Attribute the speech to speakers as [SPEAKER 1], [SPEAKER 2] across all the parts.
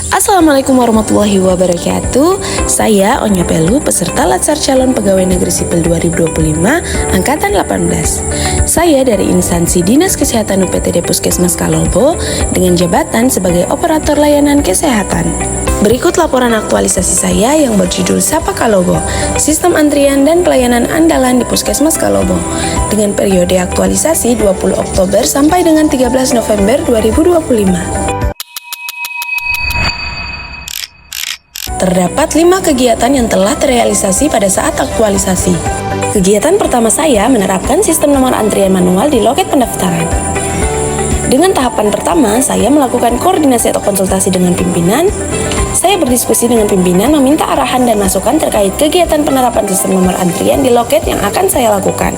[SPEAKER 1] Assalamualaikum warahmatullahi wabarakatuh. Saya Onya Pelu, peserta Latsar Calon Pegawai Negeri Sipil 2025 Angkatan 18. Saya dari instansi Dinas Kesehatan UPTD Puskesmas Kalobo dengan jabatan sebagai Operator Layanan Kesehatan. Berikut laporan aktualisasi saya yang berjudul Sapa Kalobo, Sistem Antrian dan Pelayanan Andalan di Puskesmas Kalobo, dengan periode aktualisasi 20 Oktober sampai dengan 13 November 2025. Terdapat 5 kegiatan yang telah terrealisasi pada saat aktualisasi. Kegiatan pertama saya menerapkan sistem nomor antrian manual di loket pendaftaran. Dengan tahapan pertama, saya melakukan koordinasi atau konsultasi dengan pimpinan. Saya berdiskusi dengan pimpinan meminta arahan dan masukan terkait kegiatan penerapan sistem nomor antrian di loket yang akan saya lakukan.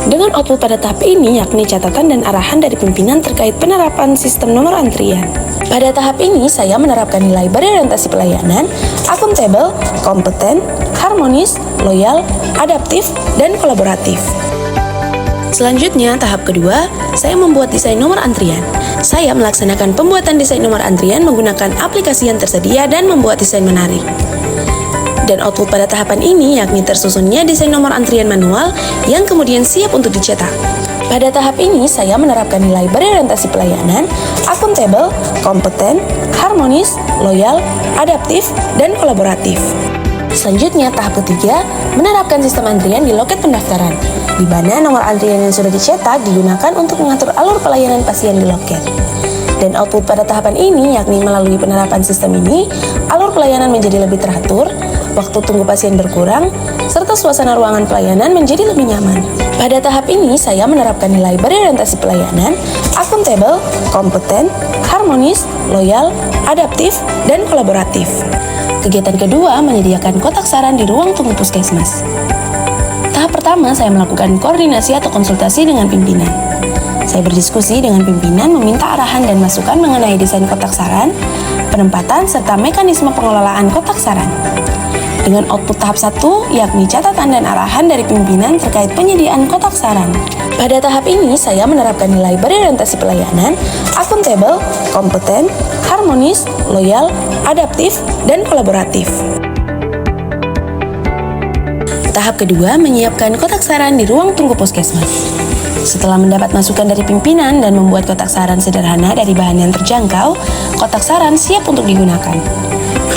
[SPEAKER 1] Dengan output pada tahap ini yakni catatan dan arahan dari pimpinan terkait penerapan sistem nomor antrian. Pada tahap ini, saya menerapkan nilai berorientasi pelayanan, akuntabel, kompeten, harmonis, loyal, adaptif, dan kolaboratif. Selanjutnya, tahap kedua, saya membuat desain nomor antrian. Saya melaksanakan pembuatan desain nomor antrian menggunakan aplikasi yang tersedia dan membuat desain menarik. Dan output pada tahapan ini yakni tersusunnya desain nomor antrian manual yang kemudian siap untuk dicetak. Pada tahap ini, saya menerapkan nilai berorientasi pelayanan, akuntabel, kompeten, harmonis, loyal, adaptif, dan kolaboratif. Selanjutnya, tahap ketiga, menerapkan sistem antrian di loket pendaftaran, di mana nomor antrian yang sudah dicetak digunakan untuk mengatur alur pelayanan pasien di loket. Dan output pada tahapan ini, yakni melalui penerapan sistem ini, alur pelayanan menjadi lebih teratur, waktu tunggu pasien berkurang, serta suasana ruangan pelayanan menjadi lebih nyaman. Pada tahap ini, saya menerapkan nilai berorientasi pelayanan, akuntabel, kompeten, harmonis, loyal, adaptif, dan kolaboratif. Kegiatan kedua, menyediakan kotak saran di ruang tunggu puskesmas. Tahap pertama, saya melakukan koordinasi atau konsultasi dengan pimpinan. Saya berdiskusi dengan pimpinan meminta arahan dan masukan mengenai desain kotak saran, penempatan, serta mekanisme pengelolaan kotak saran. Dengan output tahap 1, yakni catatan dan arahan dari pimpinan terkait penyediaan kotak saran. Pada tahap ini, saya menerapkan nilai berorientasi pelayanan, akuntabel, kompeten, harmonis, loyal, adaptif, dan kolaboratif. Tahap kedua, menyiapkan kotak saran di ruang tunggu puskesmas. Setelah mendapat masukan dari pimpinan dan membuat kotak saran sederhana dari bahan yang terjangkau, kotak saran siap untuk digunakan.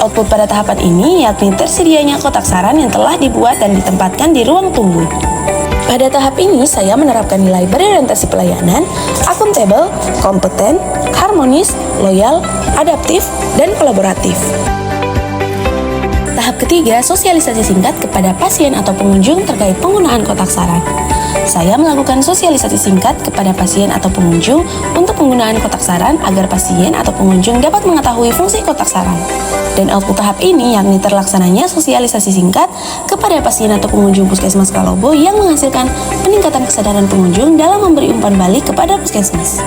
[SPEAKER 1] Output pada tahapan ini yakni tersedianya kotak saran yang telah dibuat dan ditempatkan di ruang tunggu. Pada tahap ini, saya menerapkan nilai berorientasi pelayanan, akuntabel, kompeten, harmonis, loyal, adaptif, dan kolaboratif. Tahap ketiga, sosialisasi singkat kepada pasien atau pengunjung terkait penggunaan kotak saran. Saya melakukan sosialisasi singkat kepada pasien atau pengunjung untuk penggunaan kotak saran agar pasien atau pengunjung dapat mengetahui fungsi kotak saran. Dan output tahap ini yakni terlaksananya sosialisasi singkat kepada pasien atau pengunjung Puskesmas Kalobo yang menghasilkan peningkatan kesadaran pengunjung dalam memberi umpan balik kepada puskesmas.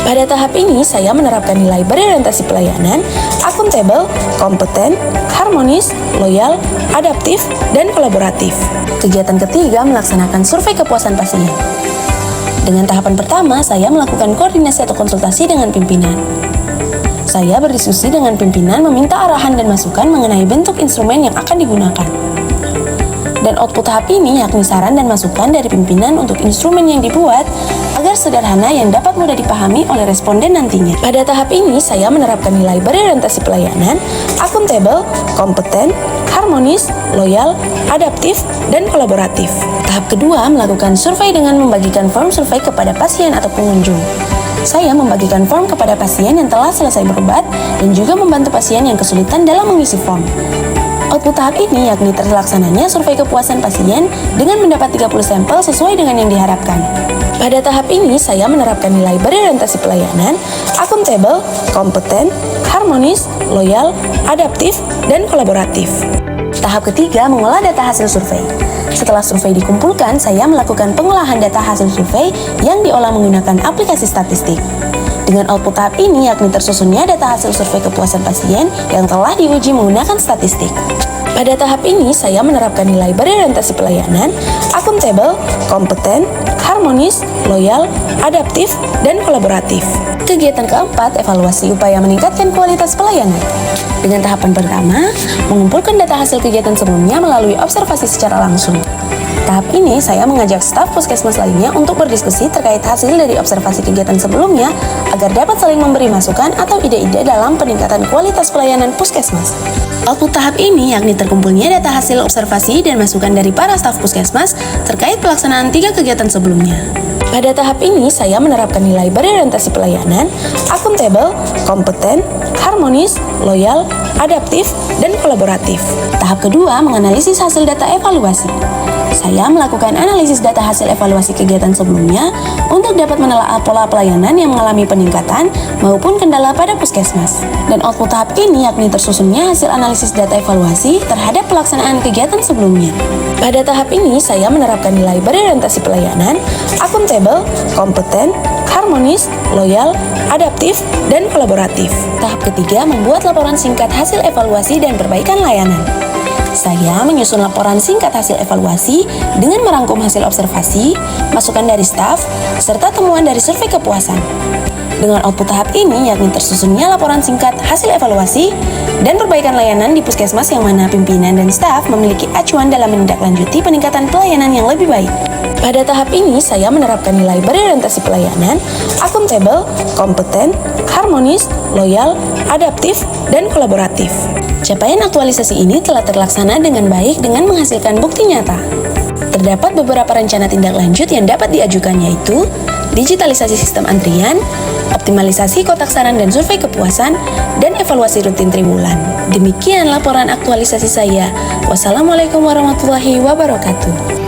[SPEAKER 1] Pada tahap ini, saya menerapkan nilai berorientasi pelayanan, akuntabel, kompeten, harmonis, loyal, adaptif, dan kolaboratif. Kegiatan ketiga, melaksanakan survei kepuasan pasien. Dengan tahapan pertama, saya melakukan koordinasi atau konsultasi dengan pimpinan. Saya berdiskusi dengan pimpinan meminta arahan dan masukan mengenai bentuk instrumen yang akan digunakan. Dan output tahap ini yakni saran dan masukan dari pimpinan untuk instrumen yang dibuat agar sederhana yang dapat mudah dipahami oleh responden nantinya. Pada tahap ini, saya menerapkan nilai berorientasi pelayanan, akuntabel, kompeten, harmonis, loyal, adaptif, dan kolaboratif. Tahap kedua, melakukan survei dengan membagikan form survei kepada pasien atau pengunjung. Saya membagikan form kepada pasien yang telah selesai berobat dan juga membantu pasien yang kesulitan dalam mengisi form. Output tahap ini yakni terlaksananya survei kepuasan pasien dengan mendapat 30 sampel sesuai dengan yang diharapkan. Pada tahap ini, saya menerapkan nilai berorientasi pelayanan, akuntabel, kompeten, harmonis, loyal, adaptif, dan kolaboratif. Tahap ketiga, mengolah data hasil survei. Setelah survei dikumpulkan, saya melakukan pengolahan data hasil survei yang diolah menggunakan aplikasi statistik. Dengan output tahap ini yakni tersusunnya data hasil survei kepuasan pasien yang telah diuji menggunakan statistik. Pada tahap ini, saya menerapkan nilai berorientasi pelayanan, akuntabel, kompeten, harmonis, loyal, adaptif, dan kolaboratif. Kegiatan keempat, evaluasi upaya meningkatkan kualitas pelayanan. Dengan tahapan pertama, mengumpulkan data hasil kegiatan sebelumnya melalui observasi secara langsung. Tahap ini, saya mengajak staf puskesmas lainnya untuk berdiskusi terkait hasil dari observasi kegiatan sebelumnya agar dapat saling memberi masukan atau ide-ide dalam peningkatan kualitas pelayanan puskesmas. Output tahap ini yakni terkumpulnya data hasil observasi dan masukan dari para staf puskesmas terkait pelaksanaan 3 kegiatan sebelumnya. Pada tahap ini, saya menerapkan nilai berorientasi pelayanan, akuntabel, kompeten, harmonis, loyal, adaptif, dan kolaboratif. Tahap kedua, menganalisis hasil data evaluasi. Saya melakukan analisis data hasil evaluasi kegiatan sebelumnya untuk dapat menelaah pola pelayanan yang mengalami peningkatan maupun kendala pada puskesmas. Dan output tahap ini yakni tersusunnya hasil analisis data evaluasi terhadap pelaksanaan kegiatan sebelumnya. Pada tahap ini, saya menerapkan nilai berorientasi pelayanan, akuntabel, kompeten, harmonis, loyal, adaptif, dan kolaboratif. Tahap ketiga, membuat laporan singkat hasil evaluasi dan perbaikan layanan. Saya menyusun laporan singkat hasil evaluasi dengan merangkum hasil observasi, masukan dari staf, serta temuan dari survei kepuasan. Dengan output tahap ini yakni tersusunnya laporan singkat hasil evaluasi dan perbaikan layanan di puskesmas yang mana pimpinan dan staf memiliki acuan dalam menindaklanjuti peningkatan pelayanan yang lebih baik. Pada tahap ini, saya menerapkan nilai berorientasi pelayanan, akuntabel, kompeten, harmonis, loyal, adaptif, dan kolaboratif. Capaian aktualisasi ini telah terlaksana dengan baik dengan menghasilkan bukti nyata. Terdapat beberapa rencana tindak lanjut yang dapat diajukan yaitu digitalisasi sistem antrian, optimalisasi kotak saran dan survei kepuasan, dan evaluasi rutin triwulan. Demikian laporan aktualisasi saya. Wassalamualaikum warahmatullahi wabarakatuh.